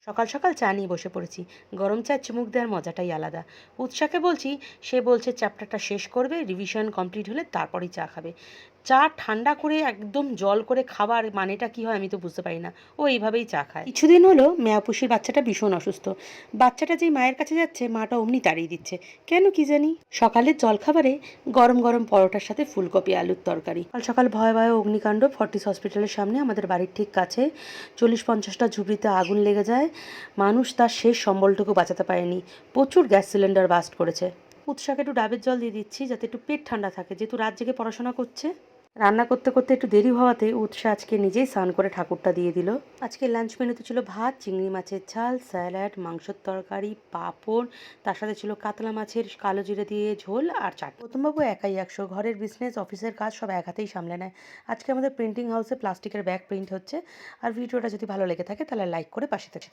সকাল সকাল চা নিয়ে বসে পড়েছি। গরম চায় চুমুক দেওয়ার মজাটাই আলাদা। উৎসাকে বলছি, সে বলছে চ্যাপ্টারটা শেষ করবে, রিভিশন কমপ্লিট হলে তারপরেই চা খাবে। চা ঠান্ডা করে একদম জল করে খাবার মানেটা কি হয় আমি তো বুঝতে পারি না। ও এইভাবেই চা খায়। কিছুদিন হলো মেয়াপুষির বাচ্চাটা ভীষণ অসুস্থ। বাচ্চাটা যেই মায়ের কাছে যাচ্ছে মাটা অমনি তাড়িয়ে দিচ্ছে, কেন কি জানি। সকালের জলখাবারে গরম গরম পরোটার সাথে ফুলকপি আলুর তরকারি। সকাল সকাল ভয় ভয়ে অগ্নিকাণ্ড ফর্টিস হসপিটালের সামনে, আমাদের বাড়ির ঠিক কাছে। 40-50টা ঝুপড়িতে আগুন লেগে যায়। মানুষ তার শেষ সম্বলটুকু বাঁচাতে পারেনি। প্রচুর গ্যাস সিলিন্ডার বাস্ট করেছে। উৎসাকে একটু ডাবের জল দিয়ে দিচ্ছি যাতে একটু পেট ঠান্ডা থাকে, যেহেতু রাত জেগে পড়াশোনা করছে। রান্না করতে করতে একটু দেরি হওয়াতে উৎসা আজকে নিজেই স্নান করে ঠাকুরটা দিয়ে দিল। আজকে লাঞ্চ মেনুতে ছিল ভাত, চিংড়ি মাছের ঝাল, স্যালাড, মাংসের তরকারি, পাঁপড়। তার সাথে ছিল কাতলা মাছের কালো জিরে দিয়ে ঝোল আর চাটনি। প্রথমবাবু একাই 100, ঘরের বিজনেস অফিসের কাজ সব এক হাতেই সামলে নেয়। আজকে আমাদের প্রিন্টিং হাউসে প্লাস্টিকের ব্যাগ প্রিন্ট হচ্ছে। আর ভিডিওটা যদি ভালো লেগে থাকে তাহলে লাইক করে পাশে থেকে